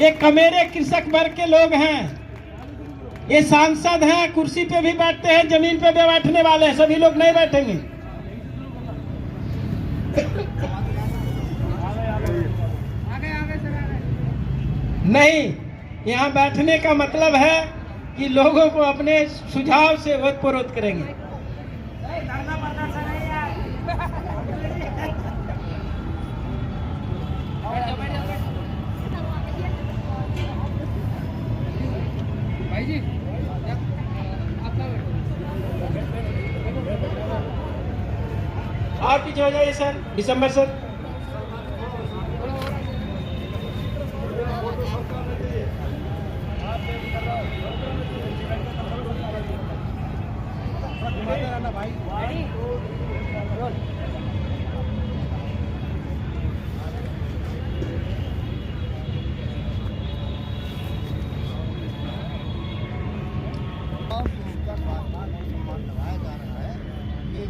ये कमेरे कृषक वर्ग के लोग हैं, ये सांसद हैं, कुर्सी पे भी बैठते हैं, जमीन पे भी बैठने वाले हैं, सभी लोग नहीं बैठेंगे। नहीं, यहाँ बैठने का मतलब है कि लोगों को अपने सुझाव से ओतप्रोत करेंगे। भाई जी और पीछे हो जाइए सर, दिसंबर सर।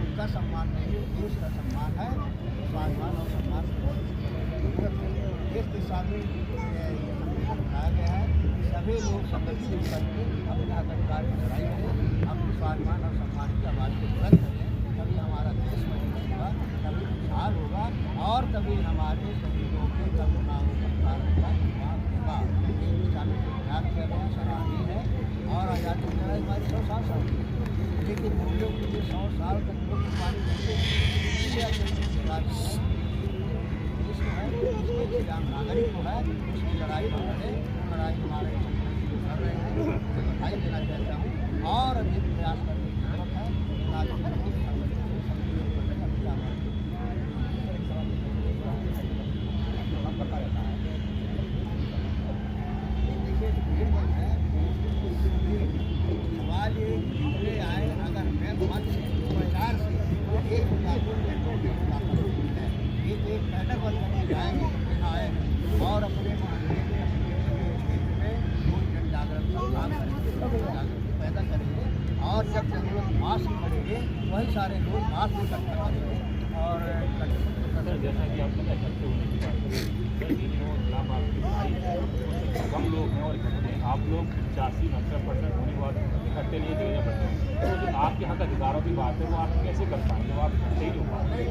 उनका सम्मान नहीं, देश का सम्मान है, स्वाभिमान और सम्मान देश के सामने बनाया गया है। सभी लोग संगठित करके अपने अधिकार की लड़ाई करें, अपने स्वाभिमान और सम्मान की आवाज़ को बुलंद करें, तभी हमारा देश मजबूत होगा, तभी खुशहाल होगा और तभी हमारे सभी लोगों के करुणाओं का कारण होगा। इस दिशा में प्रयास किया गया सराहनीय है और आज़ादी की लड़ाई हमारी 100 साल से हुई, लेकिन मूल्यों के लिए 100 साल तक नागरिक को है उसकी लड़ाई न लड़े, लड़ाई हमारे कर रहे हैं, बधाई देना चाहता हूँ और अधिक प्रयास करने की जरूरत है। सवाल ये आए, अगर मैं मन से विचार से एक बैठक बन जाएंगे आए और अपने जन जागृति पैदा करेंगे और जब जरूरत मास्क पड़ेंगे वही सारे लोग मास्क इकट्ठा करेंगे और जैसा कि आप पता करते कम लोग हैं और आप लोग 85-90% होने के बाद इकट्ठे लिए जगह पड़ते हैं, तो जो आपके हक अधिकारों की बात है वो आप कैसे कर पाएंगे, वो आप सही नहीं हो पाएंगे।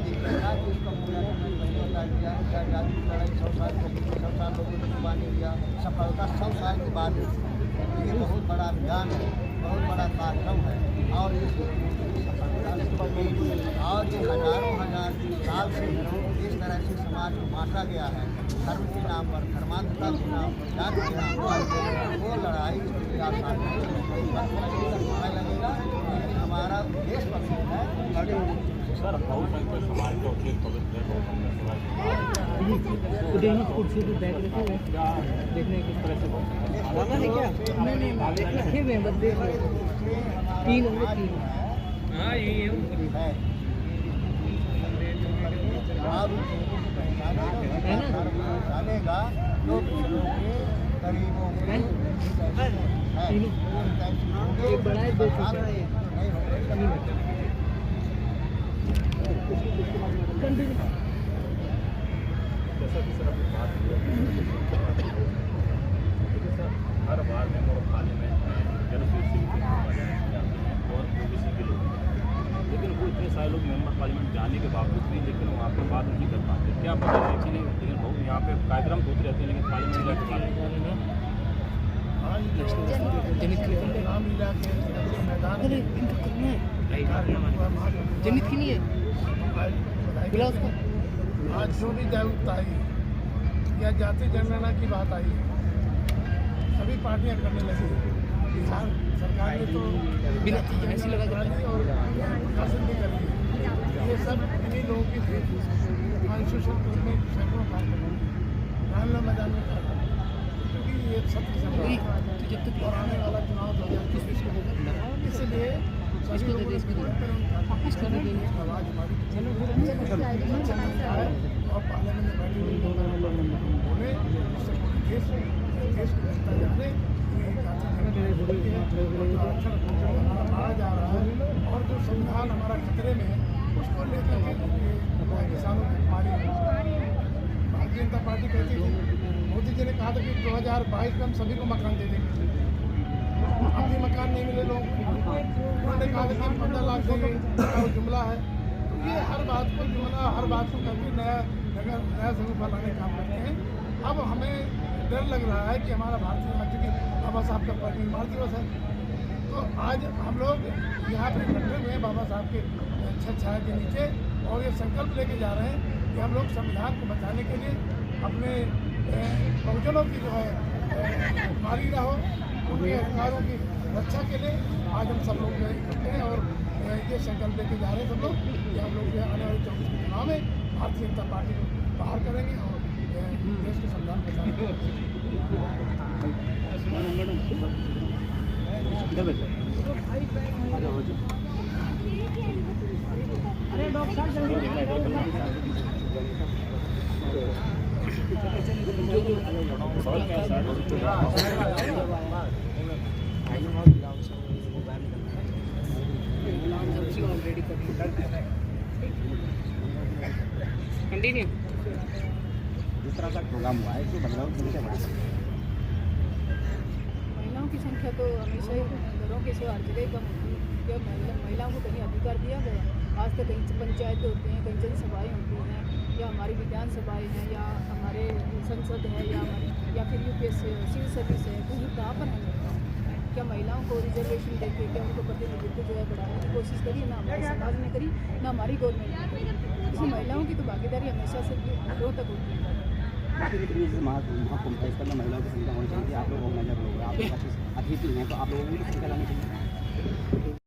100 साल लोगों ने कुर्बानी दिया, सफलता 100 साल के बाद ये बहुत बड़ा अभियान है, बहुत बड़ा कार्यक्रम है और इस और ये हजारों हजार साल से इस तरह से समाज को बांटा गया है, धर्म के नाम पर, धर्मांधता के नाम पर, जाति के नाम पर, वो लड़ाई आसान नहीं लगेगा, लेकिन हमारा देश पसंद है। सर बहुसंख्यक समाज को कुर्सी पे बैठ देखने किस तरह से क्या रखे हुए हैं, बस देख लो 3 होंगे 3। हाँ यही है जानेगा तो गरीबों के एक बड़ा है 2 छोटा है। जैसा कि सर अभी बात हर बार में और पार्लियामेंट में जनशक्ति और ओबीसी के लोग, लेकिन वो इतने सारे लोग मेंबर पार्लियामेंट जाने के बावजूद भी लेकिन वहाँ पर बात नहीं कर पाते। क्या पता है कि नहीं, लेकिन बहुत यहाँ पे कार्यक्रम होते रहते हैं लेकिन पार्लियामेंट जनित की नहीं है बुला उसको। आज जो भी जागरूकता आई या जाति जनगणना की बात आई, सभी पार्टियां करने लगी। बिहार सरकार ने तो बिना ऐसी लगा और शासन भी कर रही, ये सब इन्हीं लोगों की थी। कॉन्स्टिट्यूशन कोर्ट में सैकड़ों मामला मैदान में था, क्योंकि ये सत्य चल और आने वाला चुनाव 2021 में होगा, इसलिए सभी लोगों ने आवाज़ हमारी और पार्लियामेंट में बैठी हुई बोले, इससे पूरे देश को जनता जाने आरक्षण बढ़ाया जा रहा है और जो संविधान हमारा खतरे में है उसको लेकर के किसानों की हमारी भारतीय जनता पार्टी कहती है मोदी जी ने कहा था कि 2022 में हम सभी को मकान दे देंगे, अब भी मकान नहीं मिले लोगों को। उन्होंने कहा था कि हम 15 लाख देंगे, वो जुमला है। तो ये हर बात को जुमला, हर बात को करके नया स्वरूप बनाने का काम करते हैं। अब हमें डर लग रहा है कि हमारा भारतीय राज्य की बाबा साहब का परिनिर्वाण दिवस है, तो आज हम लोग यहाँ पे इकट्ठे हुए हैं बाबा साहब के छत छाया के नीचे, और ये संकल्प लेके जा रहे हैं कि हम लोग संविधान को बचाने के लिए अपने बहुजनों की जो है मारी ना हो, उनके अधिकारों की रक्षा के लिए आज हम सब लोग इकट्ठे हैं और ये संकल्प लेके जा रहे हैं सब लोग कि हम लोग आने वाले 24 के चुनाव में भारतीय जनता पार्टी को बाहर करेंगे और देश के संविधान बचाएंगे। अरे डॉक्टर कंटिन्यू दूसरा का प्रोग्राम हुआ है, तो बदलाव संख्या बढ़ी। महिलाओं की संख्या तो हमेशा ही घरों के सिवा हर जगह कम होती है, क्योंकि महिलाओं को कहीं अधिकार दिया गया। आज तक कहीं पंचायतें होती हैं, कहीं जनसभाएँ होती हैं, या हमारी विधानसभाएँ हैं, या हमारे संसद है, या फिर यूपीएससी सिविल सर्विस है, तो ये कहाँ पर है? क्या महिलाओं को रिजर्वेशन देके क्या उनको प्रतिनिधित्व जो है बढ़ाने की कोशिश करी? ना हमारे समाज ने करी, ना हमारी गवर्नमेंट ने करी। इसलिए महिलाओं की तो भागीदारी हमेशा से ग्रोह तक होती है। महाकुंभ है, इसका महिलाओं की संख्या होनी चाहिए। आप लोग ऑर्गेनाइजर लोग, आप लोग अतिथि हैं, तो आप लोगों की संख्या लानी चाहिए।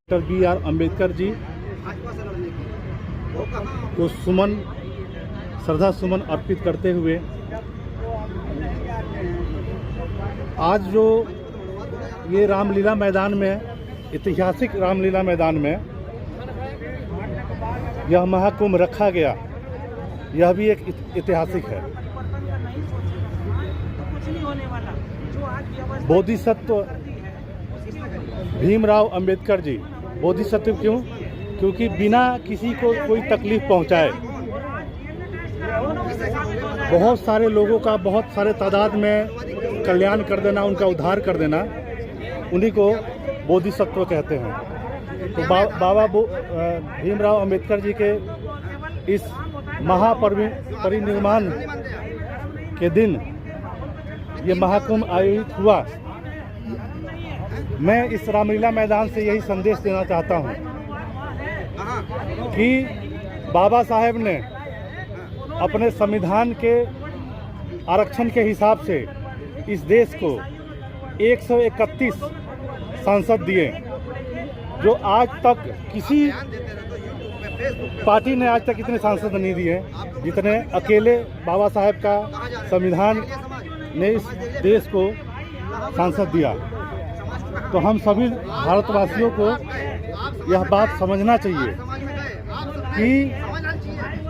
डॉक्टर BR अम्बेडकर जी को श्रद्धा सुमन अर्पित करते हुए आज जो ये रामलीला मैदान में, ऐतिहासिक रामलीला मैदान में यह महाकुंभ रखा गया, यह भी एक ऐतिहासिक है। बोधिसत्व भीमराव अंबेडकर जी, बोधिसत्व क्यों? क्योंकि बिना किसी को कोई तकलीफ पहुंचाए बहुत सारे लोगों का बहुत सारे तादाद में कल्याण कर देना, उनका उद्धार कर देना, उन्हीं को बोधिसत्व कहते हैं। तो बाबा भीमराव अंबेडकर जी के इस महापरिनिर्वाण के दिन ये महाकुंभ आयोजित हुआ। मैं इस रामलीला मैदान से यही संदेश देना चाहता हूँ कि बाबा साहेब ने अपने संविधान के आरक्षण के हिसाब से इस देश को 131 सांसद दिए, जो आज तक किसी पार्टी ने आज तक इतने सांसद नहीं दिए जितने अकेले बाबा साहेब का संविधान ने इस देश को सांसद दिया। तो हम सभी भारतवासियों को यह बात समझना चाहिए कि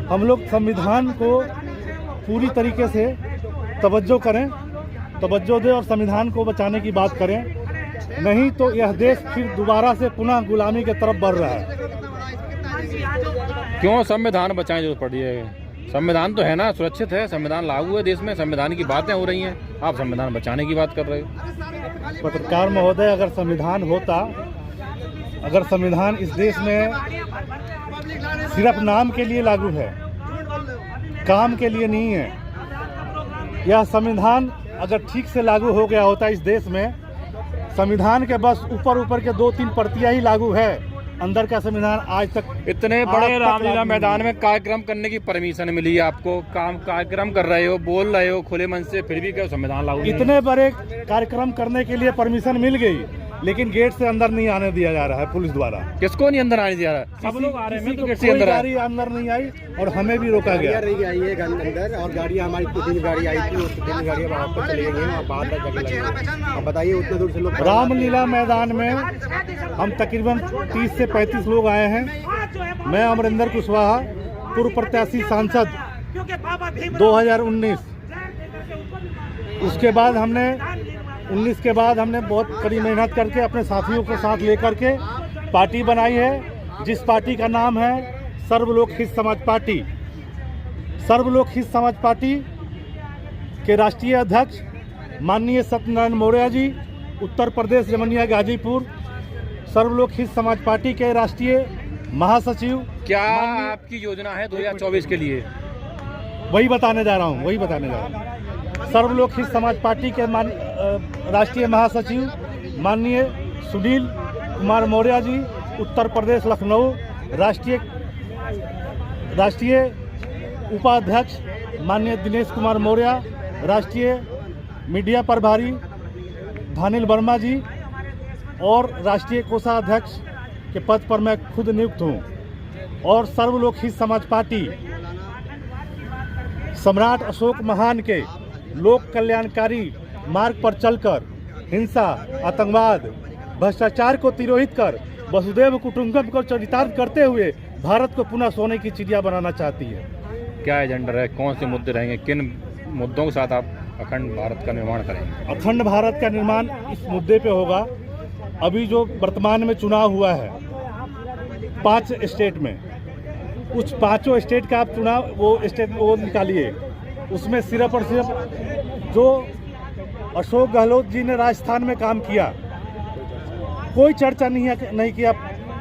हम लोग संविधान को पूरी तरीके से तवज्जो दें और संविधान को बचाने की बात करें, नहीं तो यह देश फिर दोबारा से पुनः गुलामी की तरफ बढ़ रहा है। क्यों संविधान बचाएं जरूरत पड़ी है? संविधान तो है ना, सुरक्षित है, संविधान लागू है देश में, संविधान की बातें हो रही हैं, आप संविधान बचाने की बात कर रहे हो। पत्रकार महोदय, अगर संविधान होता, अगर संविधान इस देश में सिर्फ नाम के लिए लागू है, काम के लिए नहीं है, यह संविधान अगर ठीक से लागू हो गया होता इस देश में, संविधान के बस ऊपर के 2-3 प्रतियां ही लागू है, अंदर का संविधान आज तक इतने बड़े रामलीला मैदान में कार्यक्रम करने की परमिशन मिली है आपको, कार्यक्रम कर रहे हो, बोल रहे हो खुले मन से, फिर भी क्या संविधान लागू? इतने बड़े कार्यक्रम करने के लिए परमिशन मिल गई, लेकिन गेट से अंदर नहीं आने दिया जा रहा है पुलिस द्वारा। किसको नहीं अंदर आने दिया रहा है? सब लोग आ रहे हैं, तो गेट से अंदर गाड़ी अंदर नहीं आई और हमें भी रोका गया। अंदर और गाड़ी हमारी 3 गाड़ी आई थी, 3 गाड़ियाँ वापस चली गई हैं और बाहर तक जाके लगी। अब बताइए उतने दूर से लोग रामलीला मैदान में हम तकरीबन 30 से 35 लोग आए हैं। मैं अमरिंदर कुशवाहा, पूर्व प्रत्याशी सांसद 2019। उसके बाद हमने 19 के बाद हमने बहुत कड़ी मेहनत करके अपने साथियों को साथ लेकर के पार्टी बनाई है, जिस पार्टी का नाम है सर्वलोक हित समाज पार्टी। सर्वलोक हित समाज पार्टी के राष्ट्रीय अध्यक्ष माननीय सत्यनारायण मौर्य जी, उत्तर प्रदेश जमनिया गाजीपुर सर्वलोक हित समाज पार्टी के राष्ट्रीय महासचिव। क्या आपकी योजना है 2024 के लिए? वही बताने जा रहा हूँ। सर्वलोक हित समाज पार्टी के राष्ट्रीय महासचिव माननीय सुनील कुमार मौर्य जी, उत्तर प्रदेश लखनऊ राष्ट्रीय उपाध्यक्ष माननीय दिनेश कुमार मौर्य, राष्ट्रीय मीडिया प्रभारी धानिल वर्मा जी और राष्ट्रीय कोषाध्यक्ष के पद पर मैं खुद नियुक्त हूँ। और सर्वलोक हित समाज पार्टी सम्राट अशोक महान के लोक कल्याणकारी मार्ग पर चलकर हिंसा, आतंकवाद, भ्रष्टाचार को तिरोहित कर वसुदैव कुटुंबकम को चरितार्थ करते हुए भारत को पुनः सोने की चिड़िया बनाना चाहती है। क्या एजेंडा है, कौन से मुद्दे रहेंगे, किन मुद्दों के साथ आप अखंड भारत का निर्माण करेंगे? अखंड भारत का निर्माण इस मुद्दे पे होगा। अभी जो वर्तमान में चुनाव हुआ है 5 स्टेट में, कुछ 5 स्टेट का आप चुनाव वो निकालिए, उसमें सिर्फ और सिर्फ जो अशोक गहलोत जी ने राजस्थान में काम किया, कोई चर्चा नहीं किया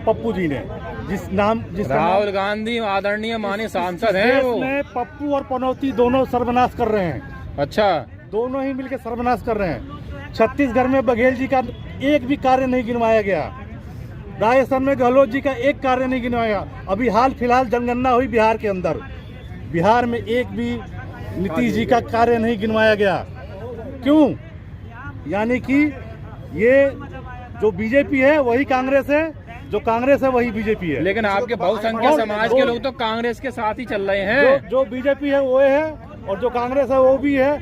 पप्पू जी ने, जिस राहुल गांधी आदरणीय माननीय सांसद हैं वो। पप्पू और पनौती दोनों सर्वनाश कर रहे हैं। अच्छा, दोनों ही मिलकर सर्वनाश कर रहे हैं। छत्तीसगढ़ में बघेल जी का एक भी कार्य नहीं गिनवाया गया, राजस्थान में गहलोत जी का एक कार्य नहीं गिनवाया। अभी हाल फिलहाल जनगणना हुई बिहार के अंदर, बिहार में एक भी नीतीश जी का कार्य नहीं गिनवाया गया। क्यों? यानी कि ये जो बीजेपी है वही कांग्रेस है, जो कांग्रेस है वही बीजेपी है। लेकिन आपके बहुसंख्यक समाज के लोग तो कांग्रेस के साथ ही चल रहे हैं। जो बीजेपी है वो है और जो कांग्रेस है वो भी है।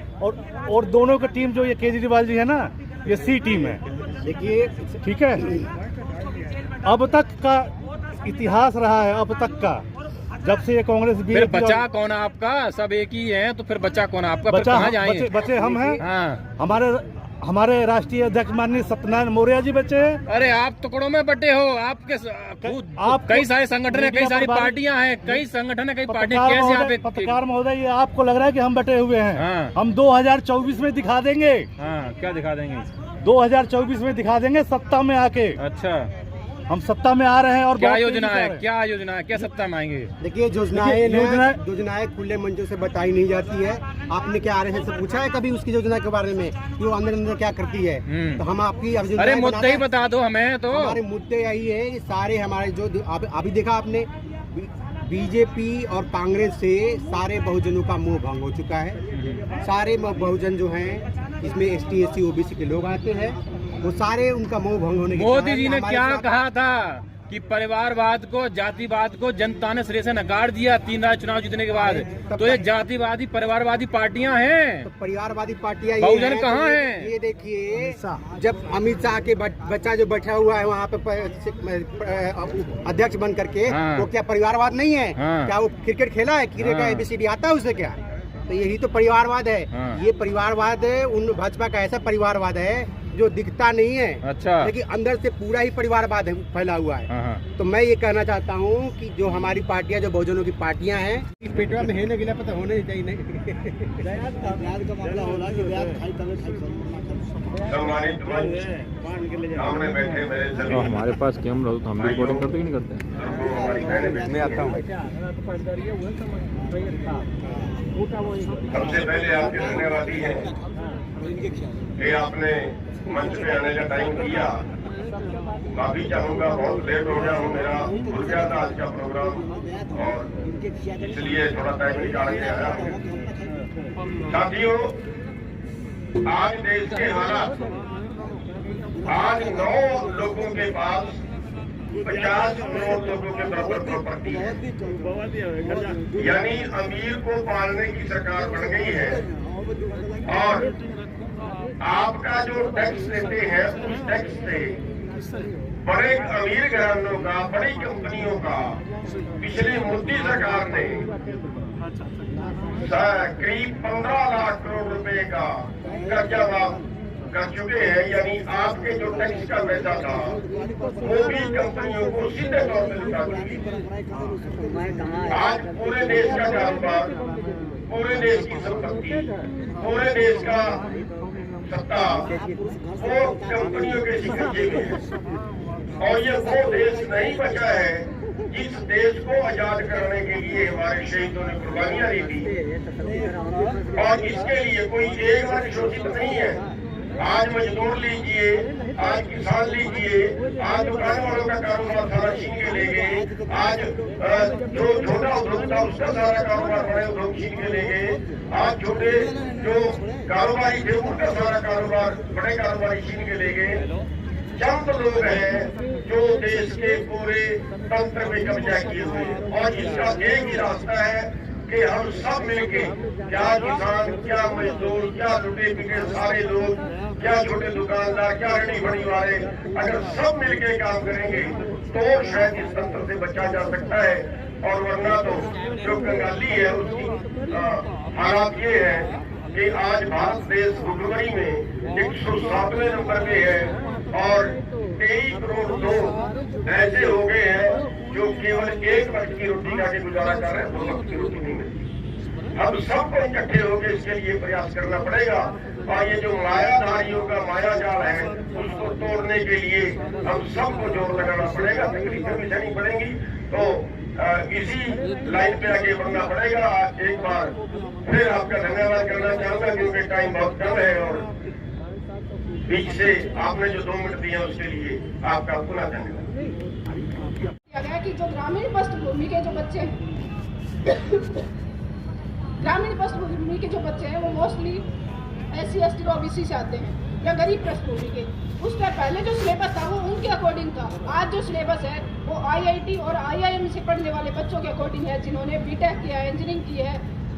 और दोनों की टीम जो ये केजरीवाल जी है ना, ये सी टीम है। देखिए, ठीक है, अब तक का इतिहास रहा है, अब तक का, जब से ये कांग्रेस फिर बचा कौन आपका? सब एक ही है तो फिर बचा कौन आपका? बचा कहाँ जाएंगे? बचे हम हैं। हाँ, हमारे राष्ट्रीय अध्यक्ष माननीय सत्यनारायण मौर्य जी बचे हैं। अरे आप टुकड़ों में बटे हो। आपके आप कई सारे संगठन है, कई सारी पार्टियां हैं, कई संगठन है, कई पार्टी। कैसे आप पत्रकार महोदय, ये आपको लग रहा है कि हम बटे हुए हैं? हाँ। हम 2024 में दिखा देंगे। हाँ, क्या दिखा देंगे? 2024 में दिखा देंगे सत्ता में आके। अच्छा, हम सत्ता में आ रहे हैं। और क्या योजना है, क्या योजना है, क्या सत्ता में आएंगे? देखिए, योजनाएं खुले मंचों से बताई नहीं जाती है। आपने क्या RSS से पूछा है कभी उसकी योजना के बारे में कि वो अंदर क्या करती है? तो हम आपकी अरे मुद्दे ही बता दो हमें। तो हमारे मुद्दे यही है कि सारे हमारे जो अभी देखा आपने, बीजेपी और कांग्रेस से सारे बहुजनों का मोह भंग हो चुका है। सारे बहुजन जो हैं, इसमें ST SC OBC के लोग आते हैं, वो सारे उनका मोह भंग होने के। मोदी जी ने क्या कहा था कि परिवारवाद को, जातिवाद को जनता ने सिरे से नकार दिया 3 राज्य चुनाव जीतने के बाद। तो ये जातिवादी परिवारवादी पार्टियां हैं। तो परिवारवादी पार्टियां बहुजन कहाँ हैं? ये देखिए, जब अमित शाह के बच्चा जो बैठा हुआ है वहाँ पे अध्यक्ष बन करके, वो क्या परिवारवाद नहीं है? क्या वो क्रिकेट खेला है? क्रिकेट का ABCD आता है उसे क्या? तो यही तो परिवारवाद है। ये परिवारवाद है, उन भाजपा का ऐसा परिवारवाद है जो दिखता नहीं है। अच्छा, लेकिन अंदर से पूरा ही परिवारवाद है, फैला हुआ है। तो मैं ये कहना चाहता हूँ कि जो हमारी पार्टियां, जो बहुजनों की पार्टियां हैं, पेटवा में हेने के लिए पता होने ही चाहिए। नहीं हमारे पास कैमरा हो तो हम रिकॉर्डिंग करते ही नहीं करते। मैं आता हूँ। सबसे पहले आपके धन्यवादी है कि आपने मंच पे आने का टाइम दिया। माफी चाहूंगा, बहुत लेट हो गया हूँ, मेरा भूल गया था आज का प्रोग्राम और इसलिए थोड़ा टाइम निकाल के आया हूँ। साथियों, आज देश के हालात, आज 9 लोगों के पास 50 करोड़ लोगों के बराबर प्रॉपर्टी है, यानी अमीर को पालने की सरकार बन गई है। और आपका जो टैक्स लेते हैं, उस टैक्स से बड़े अमीर घरानों का, बड़ी कंपनियों का पिछली मोदी सरकार ने करीब 15 लाख करोड़ रुपए का कर्जा माफ कर चुके हैं। यानी आपके जो टैक्स का पैसा था वो भी कंपनियों को सीधे तौर पर लुटा चुकी है। आज पूरे देश का कारोबार पूरे देश की संपत्ति, पूरे देश का सत्ता वो कंपनियों के कब्जे में है। और ये वो देश नहीं बचा है जिस देश को आजाद करने के लिए हमारे शहीदों ने कुर्बानियां दी थी। और इसके लिए कोई एक वर्ग शोषित नहीं है। आज मजदूर लीजिए, आज किसान लीजिए, आज दुकान वालों का कारोबार सारा छीन के ले गए, आज जो छोटा उद्योग था उसका सारा कारोबार बड़े उद्योग छीन के ले गए, आज छोटे जो कारोबारी थे उनका सारा कारोबार बड़े कारोबारी छीन के ले गए। चंद लोग हैं जो देश के पूरे तंत्र में कब्जा किए हुए हैं। और इसका एक ही रास्ता है कि हम सब मिलके, क्या किसान, क्या मजदूर, क्या लुटे पिटे सारे लोग, क्या छोटे दुकानदार, क्या रेडी बड़ी वाले, अगर सब मिलके काम करेंगे तो शायद इस तंत्र से बचा जा सकता है। और वरना तो जो कंगाली है उसकी हालात ये है कि आज भारत देश भुखमरी में 107वें नंबर पे है और 23 करोड़ लोग ऐसे हो गए हैं जो केवल एक वक्त की रोटी खा के गुजारा कर रहे हैं, 2 वक्त की रोटी नहीं मिलती। अब सबको इकट्ठे होकर इसके लिए प्रयास करना पड़ेगा। और ये जो मायाधारियों का माया जाल है उसको तोड़ने के लिए हम सबको जोर लगाना पड़ेगा, तकलीफें भी सहनी पड़ेंगी। तो इसी लाइन पे आगे बढ़ना पड़ेगा। एक बार फिर आपका धन्यवाद करना चाहूंगा क्योंकि टाइम बहुत कम है और बीच से आपने जो 2 मिनट दिए उसके लिए आपका पुनः धन्यवाद। गया कि जो ग्रामीण पृष्ठभूमि के जो बच्चे हैं ग्रामीण पृष्ठभूमि के जो बच्चे हैं वो मोस्टली SC ST OBC से आते हैं या गरीब पृष्ठभूमि के। उसका पहले जो सिलेबस था वो उनके अकॉर्डिंग था। आज जो सिलेबस है वो IIT और IIM से पढ़ने वाले बच्चों के अकॉर्डिंग है, जिन्होंने BTech किया है, इंजीनियरिंग की है,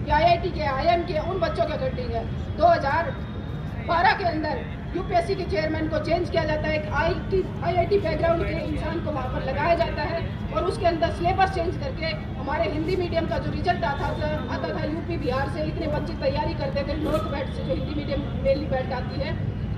या IIT के IIM के, उन बच्चों के अकॉर्डिंग है। 2012 के अंदर UPSC के चेयरमैन को चेंज किया जाता है, एक IIT बैकग्राउंड के इंसान को वहाँ पर लगाया जाता है और उसके अंदर सिलेबस चेंज करके हमारे हिंदी मीडियम का जो रिजल्ट आता था UP बिहार से इतने बच्चे तैयारी करते थे नॉर्थ बेल्ट से, जो हिंदी मीडियम मेनली बेल्ट आती है,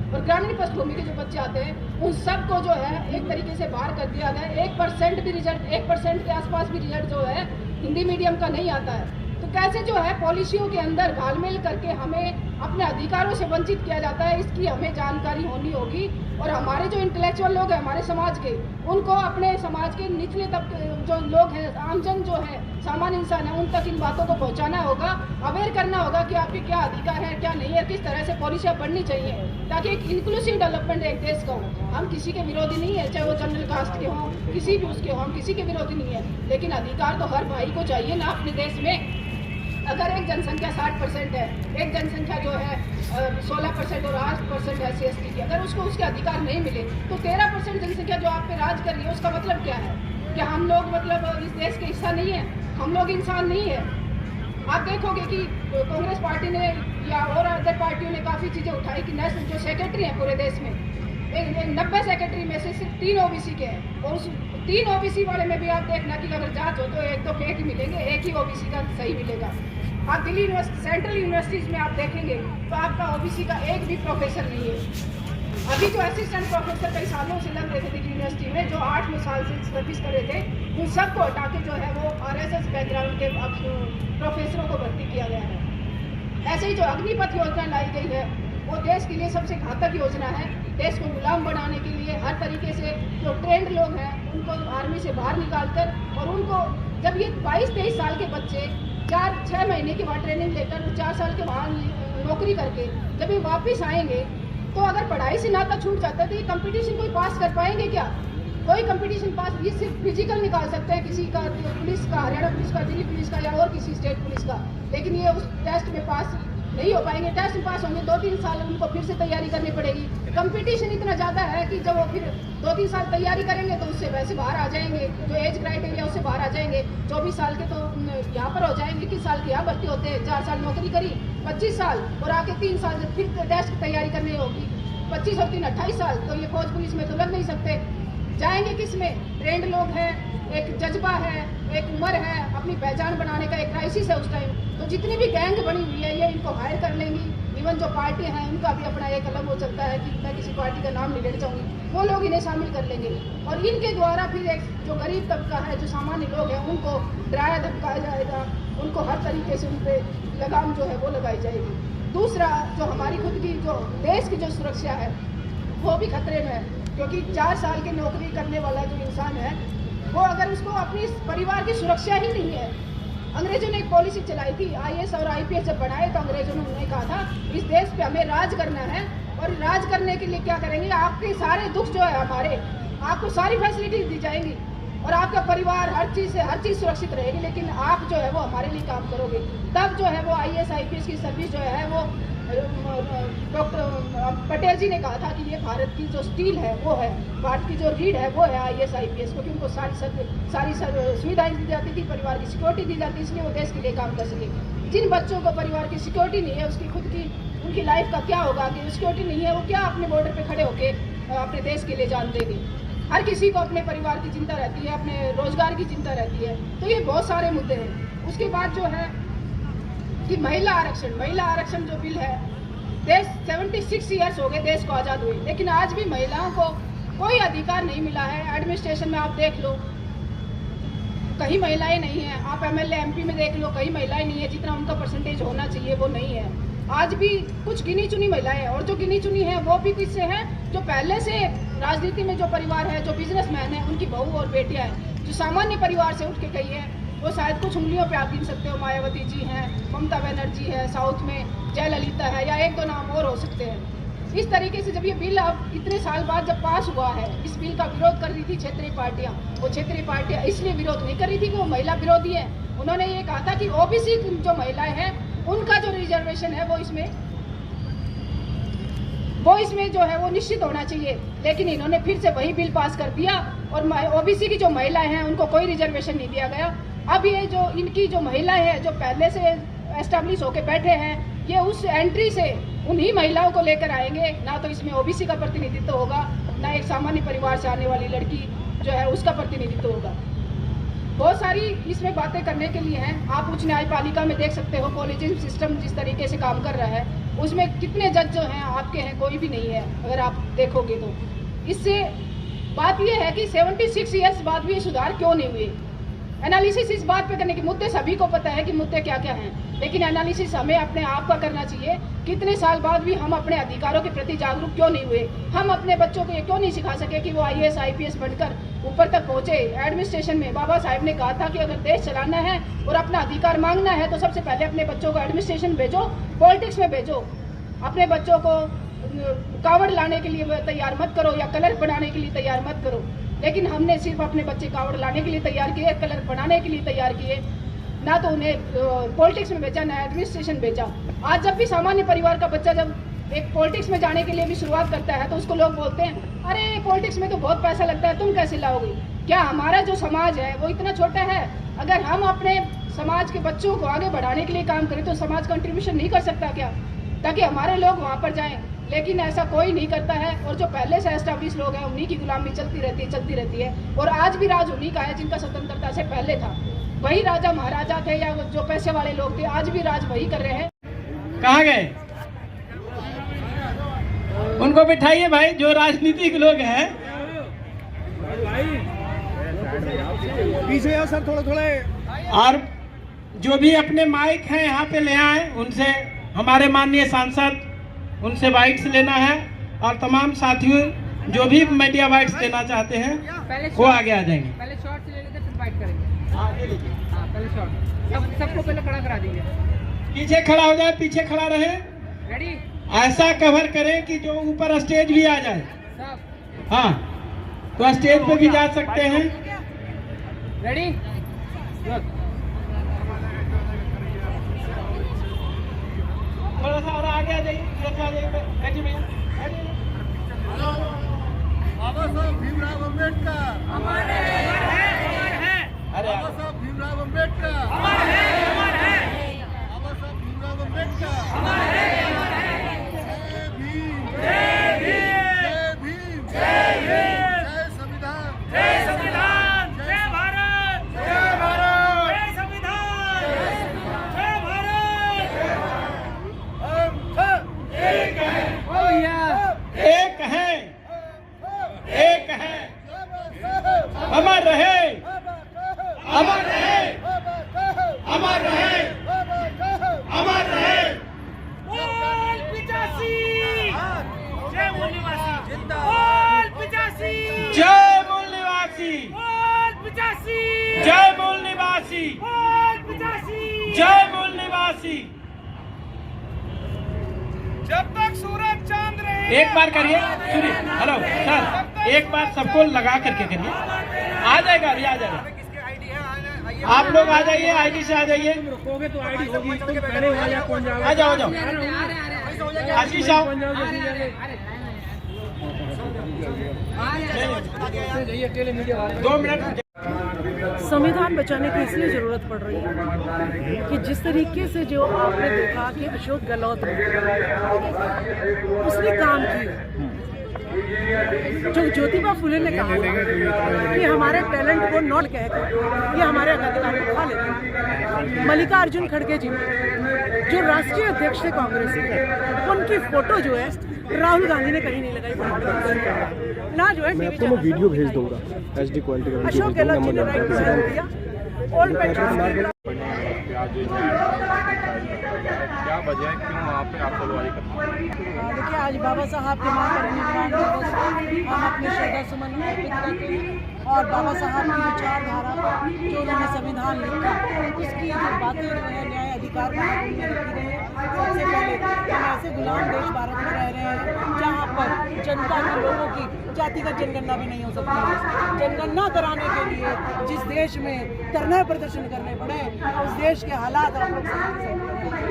और ग्रामीण पृष्ठभूमि के जो बच्चे आते हैं उन सबको जो है एक तरीके से बाहर कर दिया गया। 1% भी रिजल्ट, 1% के आसपास भी रिजल्ट जो है हिंदी मीडियम का नहीं आता है। तो कैसे जो है पॉलिसियों के अंदर घालमेल करके हमें अपने अधिकारों से वंचित किया जाता है, इसकी हमें जानकारी होनी होगी। और हमारे जो इंटेलेक्चुअल लोग हैं हमारे समाज के, उनको अपने समाज के निचले तबके जो लोग हैं, आमजन जो है, सामान्य इंसान है, उन तक इन बातों को पहुंचाना होगा, अवेयर करना होगा कि आपके क्या अधिकार है, क्या नहीं है, किस तरह से पॉलिसियाँ बननी चाहिए ताकि एक इंक्लूसिव डेवलपमेंट एक देश का हो। हम किसी के विरोधी नहीं है, चाहे वो जनरल कास्ट के हों, किसी भी उसके हों, हम किसी के विरोधी नहीं है, लेकिन अधिकार तो हर भाई को चाहिए ना अपने देश में। अगर एक जनसंख्या 60% है, एक जनसंख्या जो है 16% और 8% है SC ST की, अगर उसको उसके अधिकार नहीं मिले तो 13% जनसंख्या जो आप पे राज कर रही है उसका मतलब क्या है? क्या हम लोग मतलब इस देश के हिस्सा नहीं है? हम लोग इंसान नहीं है? आप देखोगे कि कांग्रेस पार्टी ने या और अदर पार्टियों ने काफ़ी चीज़ें उठाई कि नेशनल जो सेक्रेटरी हैं पूरे देश में, 90 सेक्रेटरी में से सिर्फ 3 OBC के हैं और उस 3 OBC वाले में भी आप देखना कि अगर जांच हो तो 1 तो फेक ही मिलेंगे, 1 ही OBC का सही मिलेगा। आप दिल्ली यूनिवर्सिटी, सेंट्रल यूनिवर्सिटीज़ में आप देखेंगे तो आपका OBC का एक भी प्रोफेसर नहीं है। अभी जो असिस्टेंट प्रोफेसर कई सालों से लग रहे थे दिल्ली यूनिवर्सिटी में, जो 8 साल से सर्विस कर रहे थे, उन सबको हटा के जो है वो RSS बैकग्राउंड के प्रोफेसरों को भर्ती किया गया है। ऐसे ही जो अग्निपथ योजना लाई गई है वो देश के लिए सबसे घातक योजना है। देश को गुलाम बनाने के लिए हर तरीके से जो ट्रेंड लोग हैं उनको आर्मी से बाहर निकालकर, और उनको जब ये 22-23 साल के बच्चे 4-6 महीने के बाद ट्रेनिंग लेकर 4 साल के बाद नौकरी करके जब ये वापस आएंगे तो अगर पढ़ाई से नाता छूट जाता है तो ये कंपटीशन कोई पास कर पाएंगे क्या? कोई कंपटीशन पास, ये सिर्फ फिजिकल निकाल सकते हैं किसी का, पुलिस का, हरियाणा पुलिस का, दिल्ली पुलिस का या और किसी स्टेट पुलिस का, लेकिन ये उस टेस्ट में पास नहीं हो पाएंगे। टेस्ट में पास होंगे 2-3 साल उनको फिर से तैयारी करनी पड़ेगी। कंपटीशन इतना ज़्यादा है कि जब वो फिर 2-3 साल तैयारी करेंगे तो उससे वैसे बाहर आ जाएंगे, जो एज क्राइटेरिया उससे बाहर आ जाएंगे। 24 साल के तो यहाँ पर हो जाएंगे, 21 साल के यहाँ भर्ती होते हैं, 4 साल नौकरी करी, 25 साल और आके 3 साल जब फिर टेस्ट की तैयारी करनी होगी, 25 और 3 28 साल, तो ये फौज पुलिस में तो लग नहीं सकते। जाएंगे किस में? ट्रेंड लोग हैं, एक जज्बा है, एक उम्र है, अपनी पहचान बनाने का एक क्राइसिस है उस टाइम, तो जितनी भी गैंग बनी हुई है ये इनको हायर कर लेंगी। इवन जो पार्टी हैं उनका भी अपना एक अलग हो सकता है कि मैं किसी पार्टी का नाम नहीं लेना चाहूँगी, वो लोग इन्हें शामिल कर लेंगे और इनके द्वारा फिर एक जो गरीब तबका है, जो सामान्य लोग हैं, उनको डराया धमकाया जाएगा, उनको हर तरीके से उन पर लगाम जो है वो लगाई जाएगी। दूसरा, जो हमारी खुद की जो देश की जो सुरक्षा है वो भी खतरे में है, क्योंकि 4 साल की नौकरी करने वाला जो इंसान है वो अगर उसको अपनी परिवार की सुरक्षा ही नहीं है। अंग्रेजों ने एक पॉलिसी चलाई थी, IAS और IPS जब बनाए तो अंग्रेजों ने उन्हें कहा था इस देश पे हमें राज करना है और राज करने के लिए क्या करेंगे, आपके सारे दुख जो है हमारे, आपको सारी फैसिलिटीज दी जाएंगी और आपका परिवार हर चीज़ सुरक्षित रहेगी, लेकिन आप जो है वो हमारे लिए काम करोगे। तब जो है वो IAS IPS की सर्विस जो है वो डॉक्टर पटेल जी ने कहा था कि ये भारत की जो स्टील है वो है, भारत की जो रीढ़ है वो है IAS IPS, क्योंकि उनको सारी सुविधाएं दी जाती थी, परिवार की सिक्योरिटी दी जाती, इसलिए वो देश के लिए काम कर सके। जिन बच्चों को परिवार की सिक्योरिटी नहीं है, उसकी खुद की उनकी लाइफ का क्या होगा, कि सिक्योरिटी नहीं है, वो क्या अपने बॉर्डर पे खड़े होके अपने देश के लिए जान देंगे। हर किसी को अपने परिवार की चिंता रहती है, अपने रोजगार की चिंता रहती है, तो ये बहुत सारे मुद्दे हैं। उसके बाद जो है कि महिला आरक्षण जो बिल है, देश 76 ईयर्स हो गए देश को आज़ाद हुए, लेकिन आज भी महिलाओं को कोई अधिकार नहीं मिला है। एडमिनिस्ट्रेशन में आप देख लो, कहीं महिलाएं नहीं हैं, आप MLA MP में देख लो, कहीं महिलाएं नहीं है, जितना उनका परसेंटेज होना चाहिए वो नहीं है। आज भी कुछ गिनी चुनी महिलाएं हैं, और जो गिनी चुनी है वो भी किससे हैं, जो पहले से राजनीति में जो परिवार है, जो बिजनेसमैन है, उनकी बहू और बेटियां हैं, जो सामान्य परिवार से उठ के गई है, वो शायद कुछ उंगलियों पे आप गिन सकते हो। मायावती जी हैं, ममता बनर्जी है, साउथ में जयललिता है, या 1-2 नाम और हो सकते हैं। इस तरीके से जब ये बिल अब इतने साल बाद जब पास हुआ है, इस बिल का विरोध कर रही थी क्षेत्रीय पार्टियां। वो क्षेत्रीय पार्टियां इसलिए विरोध नहीं कर रही थी कि वो महिला विरोधी है, उन्होंने ये कहा था कि OBC जो महिलाएं हैं उनका जो रिजर्वेशन है वो इसमें जो है वो निश्चित होना चाहिए। लेकिन इन्होंने फिर से वही बिल पास कर दिया और OBC की जो महिलाएं हैं उनको कोई रिजर्वेशन नहीं दिया गया। अब ये जो इनकी जो महिलाएं हैं जो पहले से एस्टेब्लिश होके बैठे हैं, ये उस एंट्री से उन्हीं महिलाओं को लेकर आएंगे, ना तो इसमें OBC का प्रतिनिधित्व होगा, ना एक सामान्य परिवार से आने वाली लड़की जो है उसका प्रतिनिधित्व होगा। बहुत सारी इसमें बातें करने के लिए हैं। आप उच्च न्यायपालिका में देख सकते हो, कॉलेजियम सिस्टम जिस तरीके से काम कर रहा है, उसमें कितने जज जो हैं आपके हैं, कोई भी नहीं है अगर आप देखोगे तो। इससे बात यह है कि 76 ईयर्स बाद भी सुधार क्यों नहीं हुए। एनालिसिस इस बात पे करने की, मुद्दे सभी को पता है कि मुद्दे क्या क्या हैं, लेकिन एनालिसिस हमें अपने आप का करना चाहिए। कितने साल बाद भी हम अपने अधिकारों के प्रति जागरूक क्यों नहीं हुए, हम अपने बच्चों को ये क्यों नहीं सिखा सके कि वो IAS IPS बनकर ऊपर तक पहुंचे। एडमिनिस्ट्रेशन में बाबा साहब ने कहा था कि अगर देश चलाना है और अपना अधिकार मांगना है तो सबसे पहले अपने बच्चों को एडमिनिस्ट्रेशन भेजो, पॉलिटिक्स में भेजो। अपने बच्चों को कावड़ लाने के लिए तैयार मत करो या कलर बनाने के लिए तैयार मत करो। लेकिन हमने सिर्फ अपने बच्चे कावड़ लाने के लिए तैयार किए, कलर बनाने के लिए तैयार किए, ना तो उन्हें पॉलिटिक्स में भेजा, ना एडमिनिस्ट्रेशन भेजा। आज जब भी सामान्य परिवार का बच्चा जब एक पॉलिटिक्स में जाने के लिए भी शुरुआत करता है तो उसको लोग बोलते हैं, अरे पॉलिटिक्स में तो बहुत पैसा लगता है, तुम कैसे लाओगे। क्या हमारा जो समाज है वो इतना छोटा है? अगर हम अपने समाज के बच्चों को आगे बढ़ाने के लिए काम करें तो समाज कंट्रीब्यूशन नहीं कर सकता क्या, ताकि हमारे लोग वहाँ पर जाएं? लेकिन ऐसा कोई नहीं करता है, और जो पहले से एस्टेब्लिश लोग हैं उन्हीं की गुलामी चलती रहती है। और आज भी राज उन्हीं का है जिनका स्वतंत्रता से पहले था। वही राजा महाराजा थे या जो पैसे वाले लोग थे, आज भी राज वही कर रहे हैं। कहाँ गए? उनको बिठाइए भाई, जो राजनीतिक लोग हैं। पीछे आओ सर, थोड़े और जो भी अपने माइक हैं यहाँ पे ले आए, उनसे हमारे माननीय सांसद उनसे बाइट्स लेना है, और तमाम साथियों जो भी मीडिया बाइट्स देना चाहते हैं वो आगे आ जाएंगे। पहले शॉर्ट ले लेते फिर बाइट करेंगे। हाँ, पहले शॉर्ट सबको पहले खड़ा करा दीजिए। पीछे खड़ा हो जाए, पीछे खड़ा रहे, रेडी? ऐसा कवर करें कि जो ऊपर स्टेज भी आ जाए। सब हाँ, तो स्टेज पे भी जा सकते हैं। रेडी? थोड़ा सा और आगे आ जाइए, बैठिए भैया। बाबा साहब भीमराव अम्बेडकर अरे बाबा साहब भीमराव अम्बेडकर बाबा साहब भीमराव अम्बेडकर जय भीम जय भीम जय भीम जय संविधान जय संविधान जय भारत जय भारत जय संविधान जय भारत। निवासी, जय मूल निवासी। जब तक सूरज चांद रहे। एक बार करिए, सुनिए, हेलो सर, एक बार सबको लगा करके करिए, आ जाएगा, अभी आ जाएगा। आप लोग आ जाइए, आईडी से आ जाइए। रुकोगे तो आईडी होगी, तुम पहले हो या कौन जाएगा? आ जाओ, आ जाओ, आशीष आओ। जाइए अकेले मीडिया वाले। 2 मिनट। संविधान बचाने की इसलिए ज़रूरत पड़ रही है कि जिस तरीके से जो आपने देखा कि अशोक गहलोत ने उसने काम किया, जो ज्योतिबा फुले ने कहा कि हमारे टैलेंट को नॉट कहकर ये हमारे अधिकार को खा लेते हैं। मल्लिकार्जुन खड़गे जी जो राष्ट्रीय अध्यक्ष थे कांग्रेस के, उनकी फोटो जो है राहुल गांधी ने कहीं नहीं लगाई ना, जो है मैं वीडियो भेज दूंगा HD क्वालिटी का। अशोक गहलोत जी ने राइट डिसाइड किया। ओल्ड पेट्रोल क्या वजह है, क्यों वहाँ पे आप सवारी करते हैं? देखिए, आज बाबा साहब के महापरिनिर्वाण दिवस हम अपने श्रद्धा सुमन अर्पित करते हैं और बाबा साहब की विचारधारा पर जो उन्होंने संविधान लिखा उसकी जो बातें जो है न्याय अधिकार महाकुंभ में रखी गई है। सबसे पहले हम ऐसे गुलाम देश भारत में रह रहे हैं जहाँ पर जनता के लोगों की जातिगत जनगणना भी नहीं हो सकती है। जनगणना कराने के लिए जिस देश में धरना प्रदर्शन करने पड़े, उस देश के हालात हम लोग समझ सकते हैं।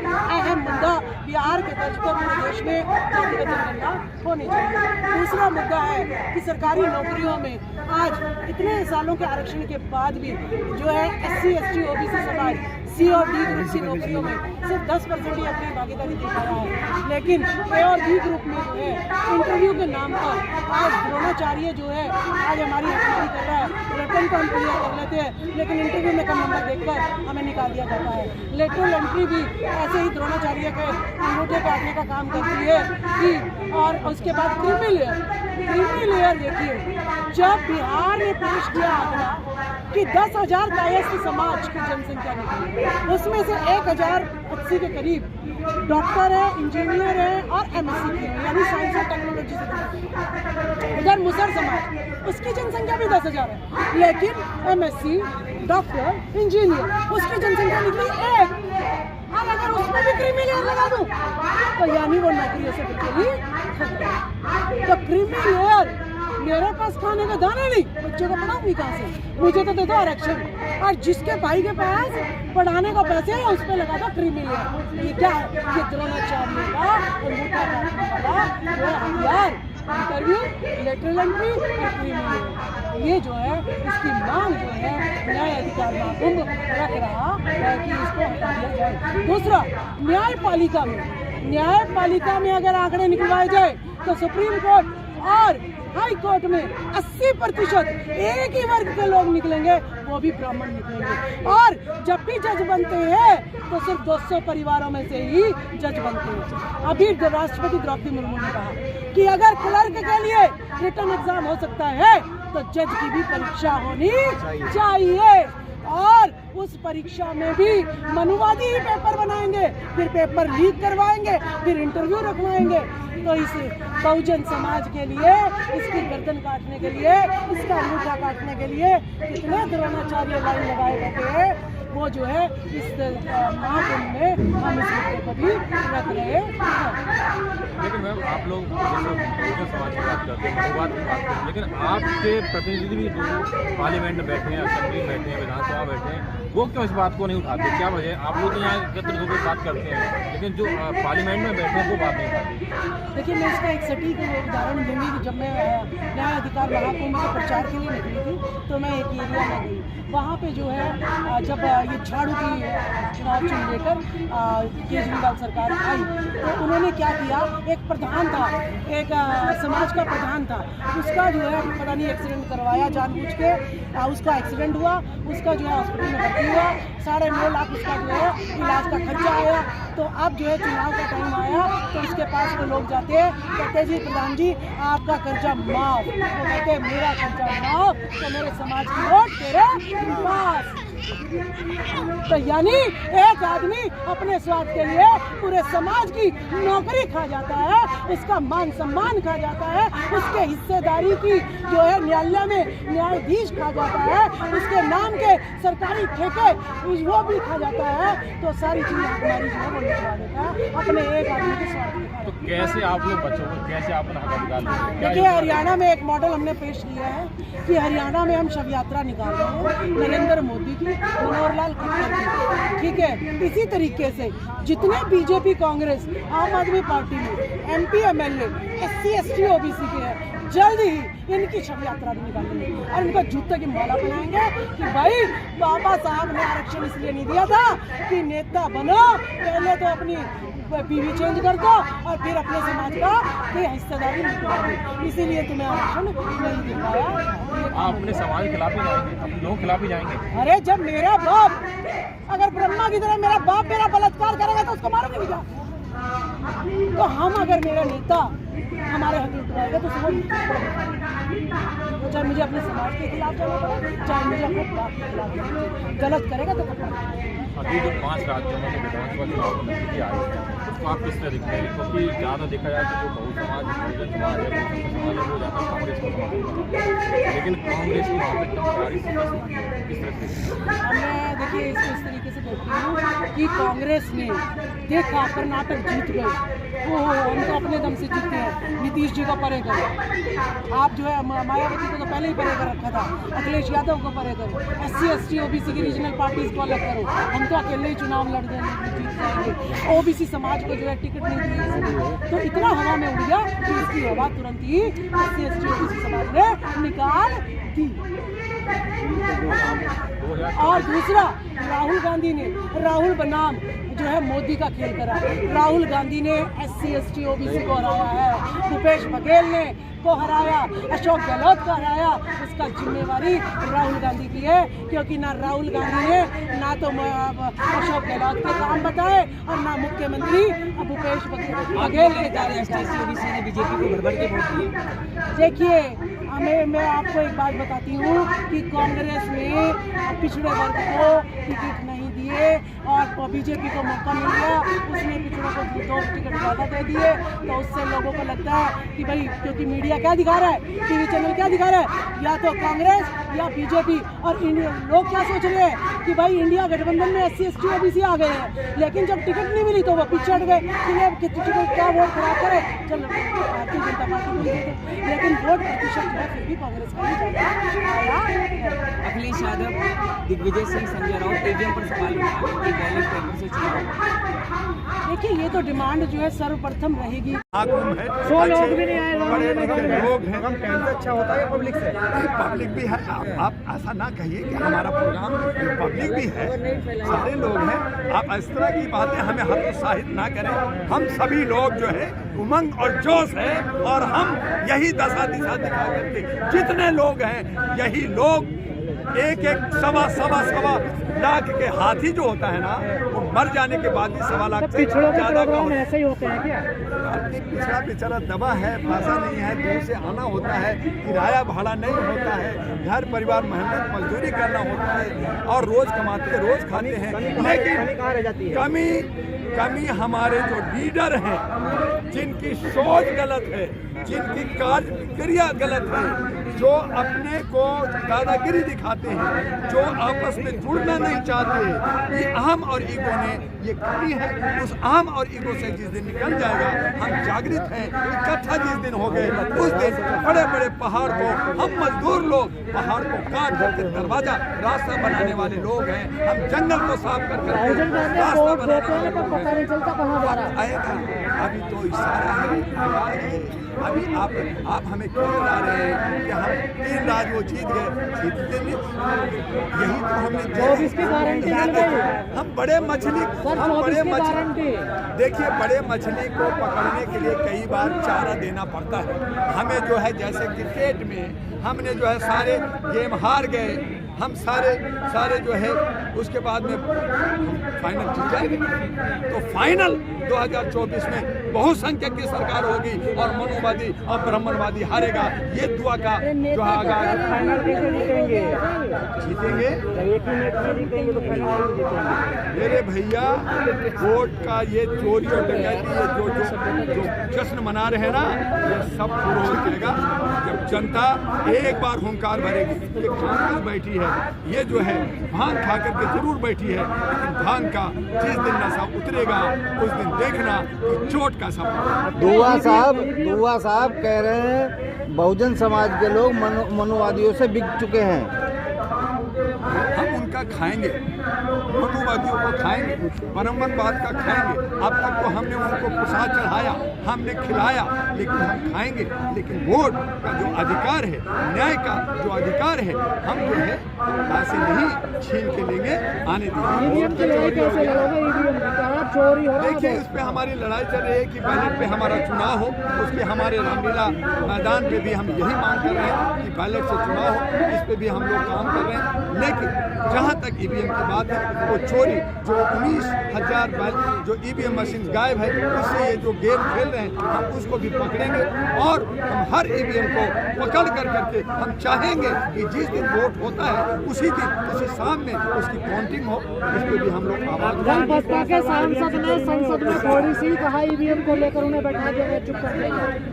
अहम मुद्दा बिहार के तर्ज पर पूरे देश में जातिगत जनगणना होनी चाहिए। दूसरा मुद्दा है कि सरकारी नौकरियों में आज इतने सालों के आरक्षण के बाद भी जो है SC ST OBC समाज C और D ग्रुप की नौकरियों में सिर्फ 10% ही अपनी भागीदारी दे पाया है। लेकिन A और B ग्रुप में जो है इंटरव्यू के नाम पर आज द्रोणाचार्य जो है आज हमारी रखवाली कर रहा है। रिटर्न को हम क्लियर कर लेते हैं लेकिन इंटरव्यू में कम नंबर देखकर हमें निकाल दिया जाता है। लेटरल एंट्री भी ऐसे ही द्रोणाचार्य के अंगूठे काटने का काम करती है कि और उसके बाद क्रीमी लेयर देखिए, जब बिहार ने पेश किया आंकड़ा कि 10,000 कायस्थ समाज की जनसंख्या निकली, उसमें से 1,080 के करीब डॉक्टर है, इंजीनियर है और MSc के हैं, यानी साइंस और टेक्नोलॉजी से। उधर मुसर समाज, उसकी जनसंख्या भी 10,000 है, लेकिन MSc, डॉक्टर, इंजीनियर उसकी जनसंख्या निकली 1। और अगर उसमें भी क्रीमी लेयर लगा दूं तो यानी वो नौकरियों से बिल्कुल ही तो क्रीमी लेयर, मेरे पास खाने का दाना नहीं, बच्चों को पढ़ाऊंगी कहाँ से? मुझे तो दे दो आरक्षण, और जिसके भाई के पास पढ़ाने का पैसे है उस पर लगा दो क्रीमी लेयर। ये क्या है? ये द्रोणाचार्य का अंगूठा काटने वाला जो हथियार, इंटरव्यू, लेटरल एंट्री और क्रीमी लेयर, ये जो है इसकी मांग जो है न्याय अधिकार महाकुंभ रख रहा है कि इसको हटा दिया जाए। दूसरा, न्यायपालिका में अगर आंकड़े निकलवाए जाए तो सुप्रीम कोर्ट और हाई कोर्ट में 80% एक ही वर्ग के लोग निकलेंगे, वो भी ब्राह्मण निकलेंगे। और जब भी जज बनते हैं तो सिर्फ 200 परिवारों में से ही जज बनते हैं। अभी राष्ट्रपति द्रौपदी मुर्मू ने कहा कि अगर क्लर्क के लिए रिटर्न एग्जाम हो सकता है तो जज की भी परीक्षा होनी चाहिए। और उस परीक्षा में भी मनुवादी ही पेपर बनाएंगे, फिर पेपर लीक करवाएंगे, फिर इंटरव्यू रखवाएंगे। तो इस बहुजन समाज के लिए, इसकी गर्दन काटने के लिए, इसका अंगूठा काटने के लिए कितने द्रोणाचार्य लाइन लगाए बैठे हैं, वो जो है इस महाकुंभ में हम इस मुद्दे को भी रख रहे हैं। लेकिन मैम, आप लोग बहुजन समाज की बात करते हैं, मनुवाद की बात करते हैं, लेकिन आपके प्रतिनिधि भी जो पार्लियामेंट में बैठे हैं, असेंबली में बैठे हैं, विधानसभा में बैठे हैं, वो क्यों इस बात को नहीं उठाते? क्या वजह है? आप लोग तो यहाँ एकत्र होकर बात करते हैं, लेकिन जो पार्लियामेंट में बैठे हैं वो बात नहीं उठाते। देखिए, मैं इसका एक सटीक उदाहरण दूंगी कि जब मैं न्याय अधिकार महाकुंभ के प्रचार के लिए निकली थी तो मैं एक एरिया में गई, वहाँ पे जो है जब ये झाड़ू की चुनाव चिन्ह लेकर केजरीवाल सरकार आई तो उन्होंने क्या किया, एक प्रधान था, एक समाज का प्रधान था, उसका जो है पता नहीं एक्सीडेंट करवाया जानबूझ के, उसका एक्सीडेंट हुआ, उसका जो है हॉस्पिटल में भर्ती हुआ, 9.5 लाख उसका जो है इलाज का खर्चा आया। तो अब जो है चुनाव का टाइम आया तो उसके पास वो लोग जाते हैं, कहते जी प्रधान जी आपका कर्जा माफ, तो कहते मेरा कर्जा माफ तो मेरे समाज की वोट तेरे पास। तो यानी एक आदमी अपने स्वार्थ के लिए पूरे समाज की नौकरी खा जाता है, उसका मान सम्मान खा जाता है, उसके हिस्सेदारी की जो है न्यायालय में न्यायाधीश खा जाता है, उसके नाम के सरकारी ठेके वो भी खा जाता है। तो सारी चीज़ें हमारी जो है वो निकलवा देता है अपने एक आदमी के स्वार्थ में। तो कैसे आप लोग बच्चों को कैसे आप हक अधिकार लेंगे? देखिए, हरियाणा में एक मॉडल हमने पेश किया है कि हरियाणा में हम शव यात्रा निकाल रहे हैं नरेंद्र मोदी की, मनोहर लाल खट्टर की, ठीक है। इसी तरीके से जितने बीजेपी, कांग्रेस, आम आदमी पार्टी में MP MLA SC ST OBC के हैं, जल्द ही इनकी शव यात्रा भी निकालेंगे और इनका जूते की माला बनाएंगे कि भाई बाबा साहब ने आरक्षण इसलिए नहीं दिया था कि नेता बनो, पहले तो अपनी पीवी चेंज कर दो और फिर अपने समाज का कोई हिस्सेदारी निकला दो, इसीलिए तुम्हें आरक्षण नहीं दे पाया। आप अपने समाज के खिलाफ ही जाएंगे, अपने लोगों के खिलाफ ही जाएंगे? अरे जब मेरा बाप, अगर ब्रह्मा की तरह मेरा बाप मेरा बलात्कार करेगा तो उसको मारोगे क्या? तो हम अगर मेरा नेता हमारे हक लुटवाएगा तो उसको चाहे मुझे अपने समाज के खिलाफ जाना पड़े, चाहे मुझे अपने बाप के खिलाफ जाना पड़े, गलत करेगा तो अभी जो 5 राज्यों में विधानसभा चुनाव की नतीजे आए हैं उसको आप किस तरह दिखते हैं? क्योंकि ज़्यादा देखा जाए तो जो बहु समाज बहुजन समाज है, समाज है, वो ज़्यादा कांग्रेस को समर्थन करता है, लेकिन कांग्रेस की वहाँ पर टंकारी किस तरह से? मैं देखिए इसको इस तरीके से देखती हूँ कि कांग्रेस ने देखा कर्नाटक जीत गए, ओहो हम तो अपने दम से जीते हैं, नीतीश जी को परे करो, आप जो है मायावती को तो पहले ही परे कर रखा था, अखिलेश यादव को परे करो, SC ST OBC की रीजनल पार्टीज को अलग करो, हम तो अकेले ही चुनाव लड़ देंगे, जीत जाएंगे, OBC समाज को जो है टिकट नहीं दी, तो इतना हवा में उड़ गया कि इसकी हवा तुरंत ही SC ST OBC समाज ने निकाल दी। और दूसरा, राहुल गांधी ने, राहुल बनाम जो है मोदी का खेल करा, राहुल गांधी ने SC ST OBC को हराया है, भूपेश बघेल ने को हराया, अशोक गहलोत को हराया, उसका जिम्मेवारी राहुल गांधी की है, क्योंकि ना राहुल गांधी ने ना तो अशोक गहलोत के काम बताए और ना मुख्यमंत्री भूपेश बघेल के कार्य। OBC ने बीजेपी को भर के वोट दिए। देखिए, मैं आपको एक बात बताती हूँ कि कांग्रेस में पिछड़े वर्ग को टिकट नहीं दिए और बीजेपी को मौका मिल गया, उसने पिछड़ों को 2 टिकट ज़्यादा दे दिए, तो उससे लोगों को लगता है कि भाई, क्योंकि मीडिया क्या दिखा रहा है, TV चैनल क्या दिखा रहा है, या तो कांग्रेस या बीजेपी, और लोग क्या सोच रहे हैं कि भाई इंडिया गठबंधन में SC ST OBC आ गए हैं, लेकिन जब टिकट नहीं मिली तो वो पिछड़ गए कि अब क्या वोट खराब करे, चलो भारतीय जनता पार्टी को देते, लेकिन वोट प्रतिशत जो है फिर भी कांग्रेस का ही आया है। अखिलेश यादव, दिग्विजय सिंह, संजय राउत EVM पर सवाल उठाया कि बैलेट पेपर से चुनाव। देखिए, ये तो डिमांड जो है सर्वप्रथम रहेगी। 100 लोग भी नहीं आए, लोग हैं, अच्छा होता है पब्लिक से, पब्लिक भी है। आप ऐसा ना कहिए कि हमारा प्रोग्राम पब्लिक भी है, सारे लोग हैं। आप इस तरह की बातें हमें हतोत्साहित ना करें। हम सभी लोग जो है उमंग और जोश है, और हम यही दशा दिशा दिखा करके जितने लोग हैं, यही लोग एक सवा लाख के हाथी जो होता है ना, वो मर जाने के बाद ही 1.25 लाख से ज़्यादा का होता है। ऐसे ही होते हैं क्या? पिछड़ा बेचारा दबा है, पैसा नहीं है, दूर से आना होता है, किराया भाड़ा नहीं होता है, घर परिवार मेहनत मजदूरी करना होता है, और रोज कमाते रोज खाते हैं। लेकिन कमी हमारे जो लीडर हैं, जिनकी सोच गलत है, जिनकी कार्य गलत है, जो अपने को दादागिरी दिखाते हैं, जो आपस में जुड़ना नहीं चाहते, ये अहम और ईगो ने ये कमी है। उस अहम और ईगो से जिस दिन निकल जाएगा, हम जागृत हैं, इकट्ठा जिस दिन हो गए, उस दिन बड़े बड़े पहाड़ को, हम मजदूर लोग पहाड़ को काट करके दरवाजा रास्ता बनाने वाले लोग हैं, हम जंगल को साफ कर रास्ता बनाने वाले आएगा। अभी तो इशारा है, अभी आप हमें क्यों बता रहे हैं कि हम 3 राज्य वो जीत गए? यही तो हमने हम बड़े मछली देखिए, बड़े मछली को पकड़ने के लिए कई बार चारा देना पड़ता है। हमें जो है, जैसे क्रिकेट में हमने जो है सारे गेम हार गए, हम सारे जो है उसके बाद में फाइनल जीत जाएंगे। तो फाइनल 2024 में बहुसंख्यक की सरकार होगी और मनोवादी और ब्राह्मणवादी हारेगा। ये दुआ का जो आगाज जीतेंगे। मेरे भैया वोट का ये चोरी और डकैती ये जो जश्न मना रहे हैं ना, ये सब पूरा हो जाएगा जब जनता एक बार हुंकार भरेगी। ये कांग्रेस बैठी है, ये जो है भांग खा करके जरूर बैठी है, लेकिन भांग का जिस दिन नशा उतरेगा उस दिन देखना कि चोट का सब। दुआ साहब कह रहे हैं बहुजन समाज के लोग मनुवादियों से बिक चुके हैं। हम उनका खाएंगे, मनुवादियों को खाएंगे, ब्राह्मणवाद का खाएंगे। अब तक तो हमने उनको प्रसाद चढ़ाया, हमने खिलाया, लेकिन हम खाएंगे। लेकिन वोट का जो अधिकार है, न्याय का जो अधिकार है, हम जो है ऐसे नहीं छीन के लेंगे, आने देंगे। देखिए, इस पे हमारी लड़ाई चल रही है कि बैलेट पे हमारा चुनाव हो। उसके हमारे रामलीला मैदान पे भी हम यही मांग कर रहे हैं कि बैलेट से चुनाव हो। इस पे भी हम लोग काम कर रहे हैं। लेकिन जहाँ तक ईवीएम की बात है, वो चोरी जो 19,000 जो ईवीएम मशीन गायब है, उससे ये जो गेम खेल रहे हैं, हम उसको भी पकड़ेंगे और हम हर ईवीएम को पकड़ कर करके हम चाहेंगे कि जिस दिन वोट होता है उसी दिन उसी शाम में उसकी काउंटिंग हो। इस पर भी हम लोग आवाज बसपा के सांसद ने संसद में थोड़ी सी कहा ईवीएम को लेकर उन्हें बैठा दिया, चुप कर दिया।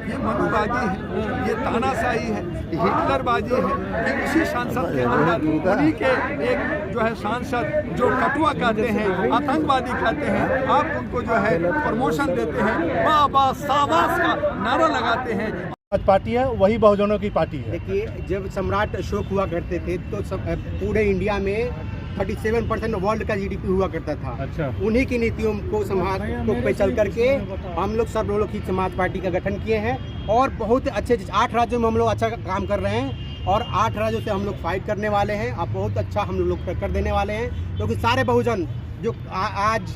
ये मनुवादी है, ये तानाशाही है, हिटलरबाजी है कि उसी सांसद के अंदर उन्हीं के एक जो है सांसद जो कटुआ कहते हैं, आतंकवादी कहते हैं, आप उनको जो है प्रमोशन देते हैं, बाबा साबास का नारा लगाते हैं। पार्टी है वही बहुजनों की पार्टी है। देखिए, जब सम्राट अशोक हुआ करते थे तो पूरे इंडिया में 37% वर्ल्ड का जीडीपी हुआ करता था। अच्छा। उन्हीं की नीतियों को पे चल करके हम लोग सर्वलोकहित समाज पार्टी का गठन किए हैं और बहुत अच्छे 8 राज्यों में हम लोग अच्छा काम कर रहे हैं और 8 राज्यों से हम लोग फाइट करने वाले हैं। अब बहुत अच्छा हम लोग कर देने वाले हैं, क्योंकि सारे बहुजन जो आज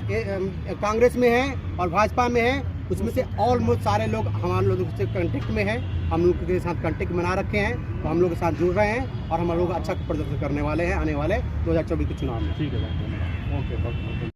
कांग्रेस में हैं और भाजपा में हैं, उसमें से ऑलमोस्ट सारे लोग हमारे लोगों से कांटेक्ट में हैं। हम लोग के साथ कांटेक्ट बना रखे हैं, तो हम लोग के साथ जुड़ रहे हैं और हम लोग अच्छा प्रदर्शन करने वाले हैं आने वाले 2024 के चुनाव में। ठीक है, ओके।